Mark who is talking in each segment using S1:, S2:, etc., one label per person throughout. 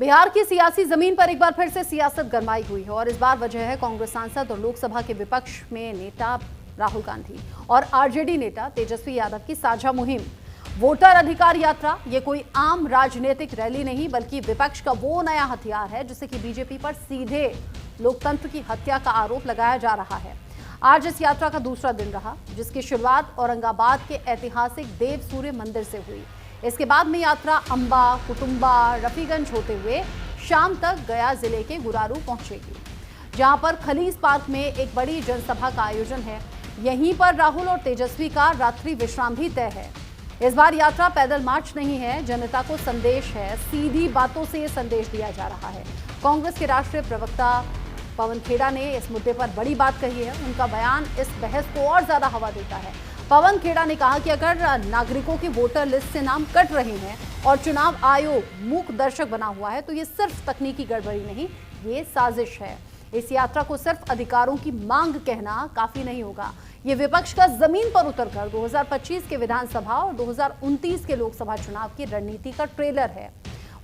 S1: बिहार की सियासी जमीन पर एक बार फिर से सियासत गरमाई हुई है और इस बार वजह है कांग्रेस सांसद और लोकसभा के विपक्ष में नेता राहुल गांधी और आरजेडी नेता तेजस्वी यादव की साझा मुहिम। वोटर अधिकार यात्रा ये कोई आम राजनीतिक रैली नहीं बल्कि विपक्ष का वो नया हथियार है जिससे कि बीजेपी पर सीधे लोकतंत्र की हत्या का आरोप लगाया जा रहा है। आज इस यात्रा का दूसरा दिन रहा जिसकी शुरुआत औरंगाबाद के ऐतिहासिक देव सूर्य मंदिर से हुई। इसके बाद में यात्रा अंबा, कुटुंबा, रफीगंज होते हुए शाम तक गया जिले के गुरारू पहुंचेगी, जहां पर खलीस पार्क में एक बड़ी जनसभा का आयोजन है। यहीं पर राहुल और तेजस्वी का रात्रि विश्राम भी तय है। इस बार यात्रा पैदल मार्च नहीं है, जनता को संदेश है, सीधी बातों से ये संदेश दिया जा रहा है। कांग्रेस के राष्ट्रीय प्रवक्ता पवन खेड़ा ने इस मुद्दे पर बड़ी बात कही है। उनका बयान इस बहस को और ज्यादा हवा देता है। पवन खेड़ा ने कहा कि अगर नागरिकों के वोटर लिस्ट से नाम कट रहे हैं और चुनाव आयोग मूक दर्शक बना हुआ है तो ये सिर्फ तकनीकी गड़बड़ी नहीं, ये साजिश है। इस यात्रा को सिर्फ अधिकारों की मांग कहना काफी नहीं होगा। ये विपक्ष का जमीन पर उतरकर 2025 के विधानसभा और 2029 के लोकसभा चुनाव की रणनीति का ट्रेलर है।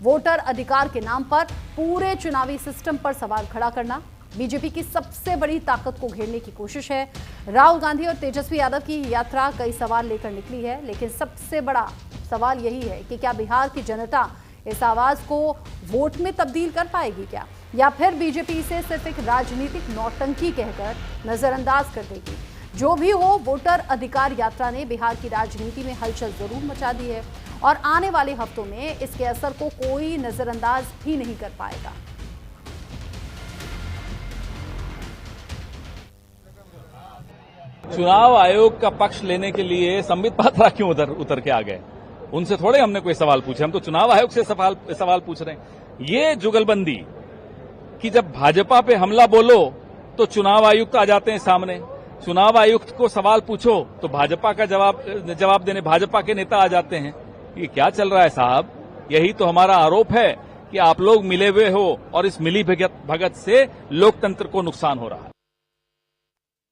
S1: वोटर अधिकार के नाम पर पूरे चुनावी सिस्टम पर सवाल खड़ा करना बीजेपी की सबसे बड़ी ताकत को घेरने की कोशिश है। राहुल गांधी और तेजस्वी यादव की यात्रा कई सवाल लेकर निकली है, लेकिन सबसे बड़ा सवाल यही है कि क्या बिहार की जनता इस आवाज को वोट में तब्दील कर पाएगी क्या, या फिर बीजेपी इसे सिर्फ एक राजनीतिक नौटंकी कहकर नजरअंदाज कर देगी। जो भी हो, वोटर अधिकार यात्रा ने बिहार की राजनीति में हलचल जरूर मचा दी है और आने वाले हफ्तों में इसके असर को कोई नजरअंदाज भी नहीं कर पाएगा।
S2: चुनाव आयोग का पक्ष लेने के लिए संबित पात्रा क्यों उतर के आ गए? उनसे थोड़े हमने कोई सवाल पूछे, हम तो चुनाव आयोग से सवाल पूछ रहे हैं। ये जुगलबंदी कि जब भाजपा पे हमला बोलो तो चुनाव आयुक्त आ जाते हैं सामने, चुनाव आयुक्त को सवाल पूछो तो भाजपा का जवाब देने भाजपा के नेता आ जाते हैं। ये क्या चल रहा है साहब? यही तो हमारा आरोप है कि आप लोग मिले हुए हो और इस मिली भगत से लोकतंत्र को नुकसान हो रहा है।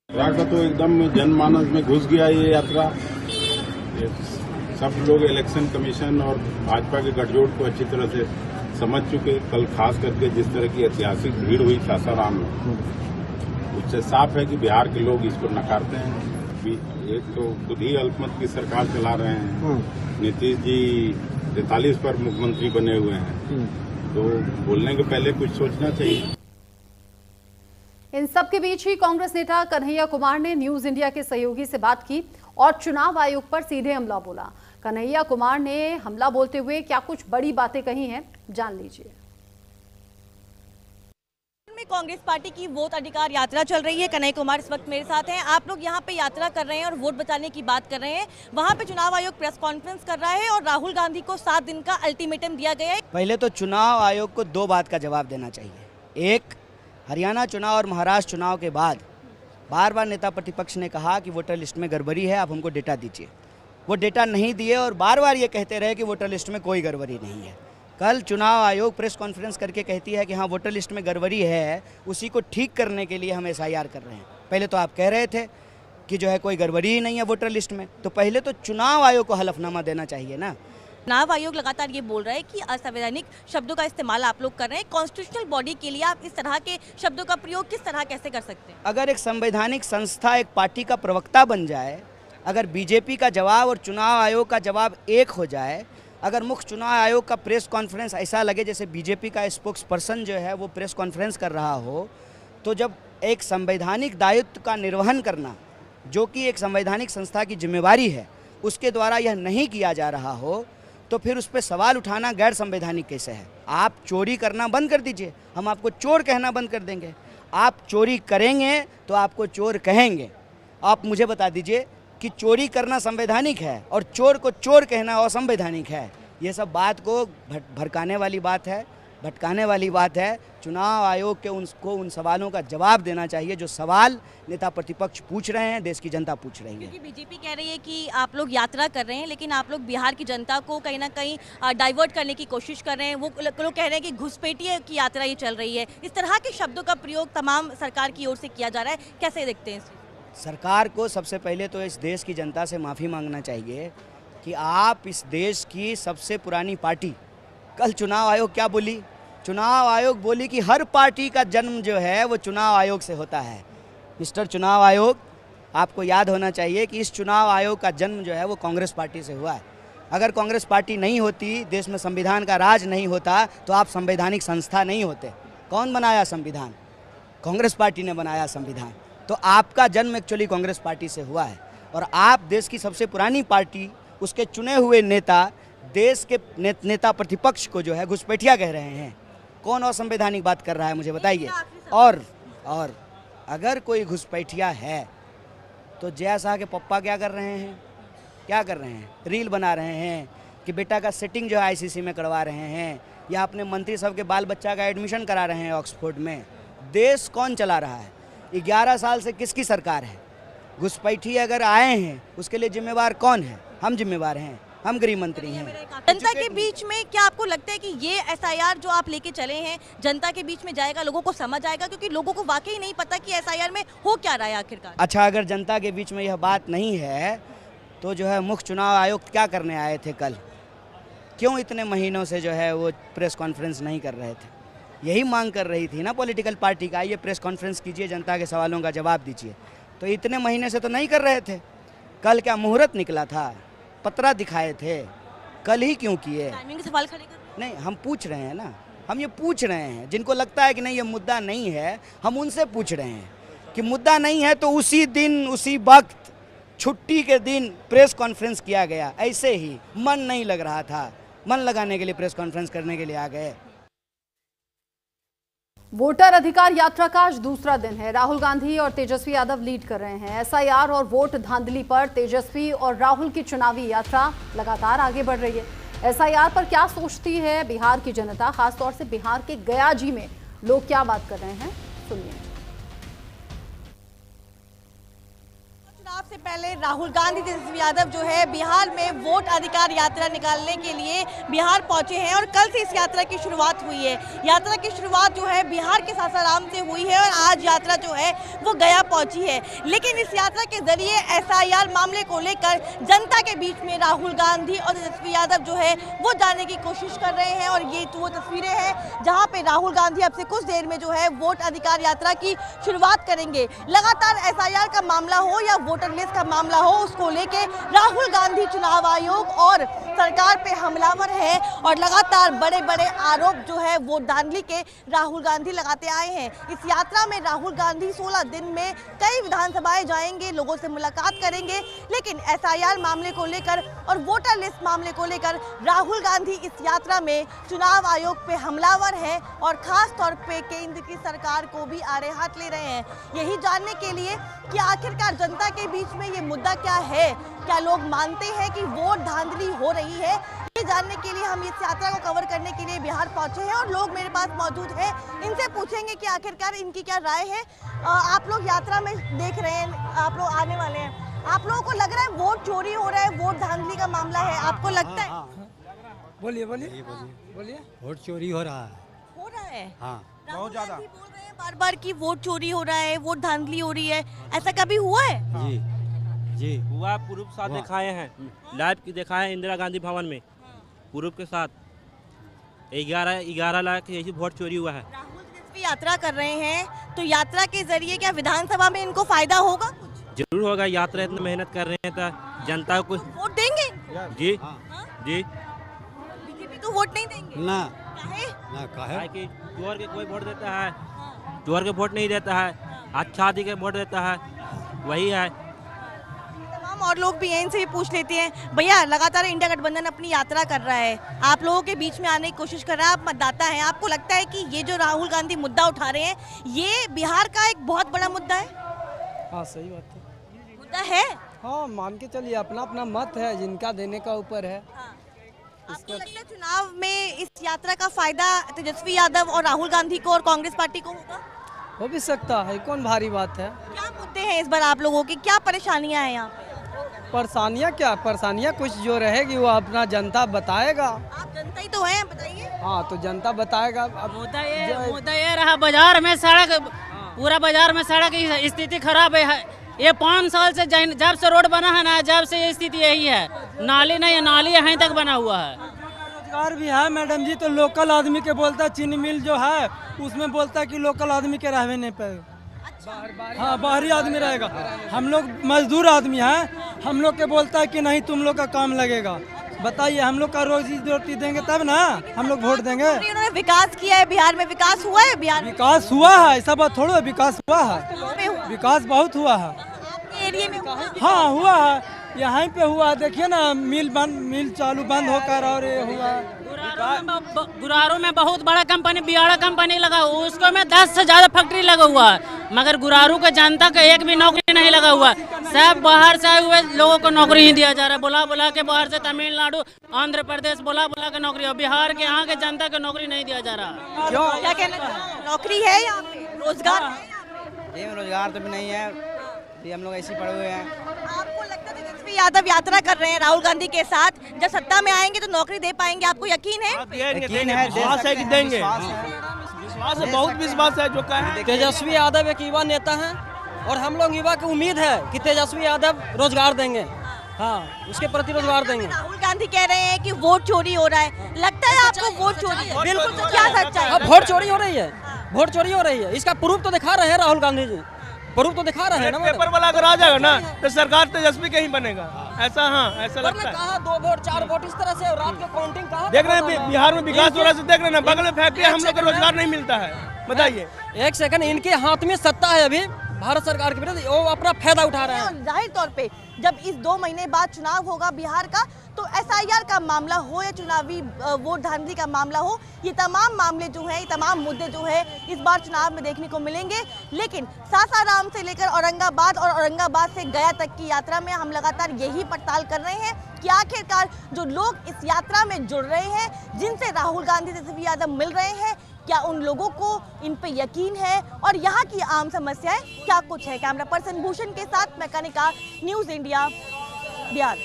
S3: का तो एकदम जनमानस में घुस गया ये यात्रा। ये सब लोग इलेक्शन कमीशन और भाजपा के गठजोड़ को अच्छी तरह से समझ चुके। कल खास करके जिस तरह की ऐतिहासिक भीड़ हुई सासाराम में, उससे साफ है कि बिहार के लोग इसको नकारते हैं। एक तो खुद ही अल्पमत की सरकार चला रहे हैं, नीतीश जी 43 पर मुख्यमंत्री बने हुए हैं, तो बोलने के पहले कुछ सोचना चाहिए।
S1: इन सब के बीच ही कांग्रेस नेता कन्हैया कुमार ने न्यूज इंडिया के सहयोगी से बात की और चुनाव आयोग पर सीधे हमला बोला। कन्हैया कुमार ने हमला बोलते हुए क्या कुछ बड़ी बातें कही हैं, जान लीजिए।
S4: कांग्रेस पार्टी की वोट अधिकार यात्रा चल रही है। कन्हैया कुमार इस वक्त मेरे साथ हैं। आप लोग यहाँ पे यात्रा कर रहे हैं और वोट बचाने की बात कर रहे हैं। वहाँ पे चुनाव आयोग प्रेस कॉन्फ्रेंस कर रहा है और राहुल गांधी को 7 दिन का अल्टीमेटम दिया गया है।
S5: पहले तो चुनाव आयोग को 2 बात का जवाब देना चाहिए। एक, हरियाणा चुनाव और महाराष्ट्र चुनाव के बाद बार बार नेता प्रतिपक्ष ने कहा कि वोटर लिस्ट में गड़बड़ी है, आप हमको डेटा दीजिए। वो डेटा नहीं दिए और बार बार ये कहते रहे कि वोटर लिस्ट में कोई गड़बड़ी नहीं है। कल चुनाव आयोग प्रेस कॉन्फ्रेंस करके कहती है कि हाँ वोटर लिस्ट में गड़बड़ी है, उसी को ठीक करने के लिए हम SIR कर रहे हैं। पहले तो आप कह रहे थे कि जो है कोई गड़बड़ी ही नहीं है वोटर लिस्ट में, तो पहले तो चुनाव आयोग को हलफनामा देना चाहिए ना।
S4: चुनाव आयोग लगातार ये बोल रहा है कि असंवैधानिक शब्दों का इस्तेमाल आप लोग कर रहे हैं। कॉन्स्टिट्यूशनल बॉडी के लिए आप इस तरह के शब्दों का प्रयोग किस तरह कैसे कर सकते हैं?
S5: अगर एक संवैधानिक संस्था एक पार्टी का प्रवक्ता बन जाए, अगर बीजेपी का जवाब और चुनाव आयोग का जवाब एक हो जाए, अगर मुख्य चुनाव आयोग का प्रेस कॉन्फ्रेंस ऐसा लगे जैसे बीजेपी का स्पोक्स पर्सन जो है वो प्रेस कॉन्फ्रेंस कर रहा हो, तो जब एक संवैधानिक दायित्व का निर्वहन करना जो कि एक संवैधानिक संस्था की जिम्मेवारी है उसके द्वारा यह नहीं किया जा रहा हो, तो फिर उस पर सवाल उठाना गैर संवैधानिक कैसे है? आप चोरी करना बंद कर दीजिए, हम आपको चोर कहना बंद कर देंगे। आप चोरी करेंगे तो आपको चोर कहेंगे। आप मुझे बता दीजिए कि चोरी करना संवैधानिक है और चोर को चोर कहना असंवैधानिक है। ये सब बात को भड़काने वाली बात है, भटकाने वाली बात है। चुनाव आयोग के उन सवालों का जवाब देना चाहिए जो सवाल नेता प्रतिपक्ष पूछ रहे हैं, देश की जनता पूछ रही है।
S4: क्योंकि बीजेपी कह रही है कि आप लोग यात्रा कर रहे हैं लेकिन आप लोग बिहार की जनता को कहीं ना कहीं डाइवर्ट करने की कोशिश कर रहे हैं। वो लोग कह रहे हैं कि घुसपैठिए की यात्रा ये चल रही है। इस तरह के शब्दों का प्रयोग तमाम सरकार की ओर से किया जा रहा है, कैसे देखते हैं इसे?
S5: सरकार को सबसे पहले तो इस देश की जनता से माफ़ी मांगना चाहिए कि आप इस देश की सबसे पुरानी पार्टी, कल चुनाव आयोग क्या बोली चुनाव आयोग बोली कि हर पार्टी का जन्म जो है वो चुनाव आयोग से होता है। मिस्टर चुनाव आयोग, आपको याद होना चाहिए कि इस चुनाव आयोग का जन्म जो है वो कांग्रेस पार्टी से हुआ है। अगर कांग्रेस पार्टी नहीं होती, देश में संविधान का राज नहीं होता, तो आप संवैधानिक संस्था नहीं होते। कौन बनाया संविधान? कांग्रेस पार्टी ने बनाया संविधान। तो आपका जन्म एक्चुअली कांग्रेस पार्टी से हुआ है और आप देश की सबसे पुरानी पार्टी, उसके चुने हुए नेता, देश के नेता प्रतिपक्ष को जो है घुसपैठिया कह रहे हैं। कौन असंवैधानिक बात कर रहा है मुझे बताइए। और अगर कोई घुसपैठिया है तो जया शाह के पप्पा क्या कर रहे हैं? क्या कर रहे हैं? रील बना रहे हैं कि बेटा का सेटिंग जो है आईसीसी में करवा रहे हैं, या अपने मंत्री सब के बाल बच्चा का एडमिशन करा रहे हैं ऑक्सफोर्ड में। देश कौन चला रहा है? 11 साल से किसकी सरकार है? घुसपैठी अगर आए हैं उसके लिए जिम्मेवार कौन है? हम जिम्मेवार हैं, हम गृह मंत्री हैं।
S4: जनता के बीच में क्या आपको लगता है कि ये एसआईआर जो आप लेके चले हैं जनता के बीच में जाएगा, लोगों को समझ आएगा? क्योंकि लोगों को वाकई नहीं पता कि एसआईआर में हो क्या रहा है आखिरकार।
S5: अच्छा, अगर जनता के बीच में यह बात नहीं है तो जो है मुख्य चुनाव आयुक्त क्या करने आए थे कल? क्यों इतने महीनों से जो है वो प्रेस कॉन्फ्रेंस नहीं कर रहे थे? यही मांग कर रही थी ना पॉलिटिकल पार्टी का, आइए प्रेस कॉन्फ्रेंस कीजिए, जनता के सवालों का जवाब दीजिए। तो इतने महीने से तो नहीं कर रहे थे। कल क्या मुहूर्त निकला था? पत्रा दिखाए थे, कल ही क्यों किए?
S4: टाइमिंग के सवाल खड़े कर।
S5: नहीं, हम पूछ रहे हैं ना, हम ये पूछ रहे हैं। जिनको लगता है कि नहीं ये मुद्दा नहीं है, हम उनसे पूछ रहे हैं कि मुद्दा नहीं है तो उसी दिन, उसी वक्त, छुट्टी के दिन प्रेस कॉन्फ्रेंस किया गया। ऐसे ही मन नहीं लग रहा था, मन लगाने के लिए प्रेस कॉन्फ्रेंस करने के लिए आ गए।
S1: वोटर अधिकार यात्रा का आज दूसरा दिन है। राहुल गांधी और तेजस्वी यादव लीड कर रहे हैं। एसआईआर और वोट धांधली पर तेजस्वी और राहुल की चुनावी यात्रा लगातार आगे बढ़ रही है। एसआईआर पर क्या सोचती है बिहार की जनता, खासतौर से बिहार के गयाजी में लोग क्या बात कर रहे हैं, सुनिए।
S4: चुनाव से पहले राहुल गांधी तेजस्वी यादव जो है बिहार में वोट अधिकार यात्रा निकालने के लिए बिहार पहुंचे हैं और कल से इस यात्रा की शुरुआत हुई है। यात्रा की शुरुआत जो है बिहार के सासाराम से हुई है और आज यात्रा जो है वो गया पहुंची है। लेकिन इस यात्रा के जरिए एसआईआर मामले को लेकर जनता के बीच में राहुल गांधी और तेजस्वी यादव जो है वो जाने की कोशिश कर रहे हैं। और ये तो वो तस्वीरें हैं जहाँ पे राहुल गांधी अब से कुछ देर में जो है वोट अधिकार यात्रा की शुरुआत करेंगे। लगातार एसआईआर का मामला हो या वोटर लिस्ट का मामला हो, उसको लेके राहुल गांधी चुनाव आयोग और सरकार पे हमलावर है और लगातार बड़े बड़े आरोप जो है वोट धांधली के राहुल गांधी लगाते आए हैं। इस यात्रा में राहुल गांधी 16 दिन में कई विधानसभाएं जाएंगे, लोगों से मुलाकात करेंगे। लेकिन एसआईआर मामले को लेकर और वोटर लिस्ट मामले को लेकर राहुल गांधी इस यात्रा में चुनाव आयोग पे हमलावर हैं और खास तौर पे केंद्र की सरकार को भी आड़े हाथ ले रहे हैं। यही जानने के लिए कि आखिरकार जनता के बीच में ये मुद्दा क्या है, क्या लोग मानते हैं कि वोट धांधली हो रही है, ये जानने के लिए हम इस यात्रा को कवर करने के लिए बिहार पहुंचे हैं और लोग मेरे पास मौजूद हैं। इनसे पूछेंगे कि आखिरकार इनकी क्या राय है। आप लोग यात्रा में देख रहे हैं, आप लोग आने वाले हैं, आप लोगों को लग रहा है वोट चोरी हो रहा है, वोट धांधली का मामला है, आपको लगता है?
S6: बोलिए वोट चोरी हो रहा है। हाँ,
S4: बहुत ज्यादा बोल रहे हैं बार बार कि वोट चोरी हो रहा है, वोट धांधली हो रही है, ऐसा कभी हुआ है?
S6: जी
S7: हुआ। प्रूफ साथ दिखाए हैं, लाइव की दिखाए हैं इंदिरा गांधी भवन में प्रूफ के साथ। 11 लाख यही वोट चोरी हुआ है।
S4: राहुल तेजस्वी यात्रा कर रहे हैं तो यात्रा के जरिए क्या विधानसभा में इनको फायदा होगा?
S7: जरूर होगा। यात्रा इतनी मेहनत कर रहे हैं तो जनता को
S4: वोट देंगे?
S7: जी जी।
S4: बीजेपी तो वोट नहीं देंगे
S6: ना
S7: काहे कि चोर के कोई वोट देता है, चोर के वोट नहीं देता है, अच्छा आदमी के वोट देता है, वही है।
S4: तमाम और लोग भी हैं, इनसे भी पूछ लेते हैं। भैया, लगातार इंडिया गठबंधन अपनी यात्रा कर रहा है, आप लोगों के बीच में आने की कोशिश कर रहा है, आप मतदाता हैं, आपको लगता है कि ये जो राहुल गांधी मुद्दा उठा रहे हैं ये बिहार का एक बहुत बड़ा मुद्दा है?
S8: हाँ, सही बात है,
S4: मुद्दा है।
S8: हाँ, मान के चलिए, अपना अपना मत है, जिनका देने का ऊपर है।
S4: आपको लगता है चुनाव में इस यात्रा का फायदा तेजस्वी यादव और राहुल गांधी को और कांग्रेस पार्टी को होगा?
S8: हो भी सकता है, कौन भारी बात है।
S4: क्या मुद्दे हैं इस बार आप लोगों की, क्या परेशानियां हैं यहाँ पे?
S8: परेशानियाँ क्या, परेशानियाँ कुछ जो रहेगी वो अपना जनता बताएगा।
S4: आप जनता ही तो हैं, बताइए।
S8: हाँ, तो जनता बताएगा।
S9: मुद्दा ये रहा, बाजार में सड़क, पूरा बाजार में सड़क की स्थिति खराब है। ये 5 साल से जब से रोड बना है ना, जब से ये स्थिति यही है। नाली नहीं है, नाली यहीं तक बना हुआ है।
S8: सरकार भी है मैडम जी, तो लोकल आदमी के बोलता है, चीनी मिल जो है उसमें बोलता है कि लोकल आदमी के रहने नहीं पाए। हाँ, बाहरी आदमी रहेगा। हम लोग मजदूर आदमी हैं, हम लोग के बोलता है कि नहीं तुम लोग का काम लगेगा। बताइए, हम लोग का रोजी रोटी देंगे तब ना हम लोग वोट देंगे।
S4: उन्होंने विकास किया है बिहार में, विकास हुआ है बिहार में?
S8: विकास हुआ है, ऐसा बात थोड़ा, विकास हुआ है, विकास बहुत हुआ है।
S4: आपके एरिया में हुआ है?
S8: हाँ हुआ है, यहाँ पे हुआ है। देखिए ना, मिल चालू बंद होकर और ये हुआ।
S9: गुरारू में बहुत बड़ा कंपनी बियाड़ा कंपनी लगा, उसको में 10 से ज्यादा फैक्ट्री लगा हुआ है, मगर गुरारू के जनता का एक भी नौकरी नहीं लगा हुआ। सब बाहर से आए हुए लोगों को नौकरी ही दिया जा रहा है, बुला बुला के बाहर से तमिलनाडु, आंध्र प्रदेश बुला बुला के नौकरी, और बिहार के यहाँ के जनता को नौकरी नहीं दिया जा रहा।
S4: क्यों? क्या कहना, नौकरी है यहाँ पे, रोजगार है?
S5: ये रोजगार तो भी नहीं है, ये हम लोग ऐसे पड़े हुए हैं।
S4: आपको लगता है तेजस्वी यादव यात्रा कर रहे हैं राहुल गांधी के साथ, जब सत्ता में आएंगे तो नौकरी दे पाएंगे, आपको यकीन है?
S5: यकीन है, विश्वास है कि देंगे,
S8: विश्वास है, बहुत विश्वास है। जो कहे तेजस्वी यादव एक युवा नेता हैं और हम लोग युवा की उम्मीद है कि तेजस्वी यादव रोजगार देंगे। हाँ, उसके प्रति रोजगार देंगे।
S4: राहुल गांधी कह रहे हैं कि वोट चोरी हो रहा है, लगता है आपको वोट चोरी? बिल्कुल, क्या सच्चाई है?
S8: वोट चोरी हो रही है, वोट चोरी हो रही है, इसका प्रूफ तो दिखा रहे हैं राहुल गांधी जी, प्रूफ तो दिखा रहे हैं ना।
S10: पेपर वाला अगर आ जाएगा ना तो सरकार तेजस्वी के ही बनेगा, ऐसा। हाँ, ऐसा लगता है।
S8: कहा 2 वोट 4 वोट इस तरह से रात के काउंटिंग कहा।
S10: देख रहे हैं बिहार में विकास हो रहा है, देख रहे हैं बगल में फैक्ट्री, हम लोग को रोजगार नहीं मिलता है। बताइए,
S8: एक सेकंड, इनके हाथ में सत्ता है अभी भारत सरकार के विरुद्ध, वो अपना फायदा उठा रहे हैं।
S4: जाहिर तौर पे जब इस 2 महीने बाद चुनाव होगा बिहार का, तो एसआईआर का मामला हो या चुनावी वोट धांधली का मामला हो, ये तमाम मामले जो हैं, ये तमाम मुद्दे जो है इस बार चुनाव में देखने को मिलेंगे। लेकिन सासाराम से लेकर औरंगाबाद और औरंगाबाद से गया तक की यात्रा में हम लगातार यही पड़ताल कर रहे हैं कि आखिरकार जो लोग इस यात्रा में जुड़ रहे हैं, जिनसे राहुल गांधी तेजस्वी यादव मिल रहे हैं, क्या उन लोगों को इन पे यकीन है और यहाँ की आम समस्याएं क्या कुछ है। कैमरा पर्सन भूषण के साथ मैं कनिका, न्यूज़ इंडिया, बिहार।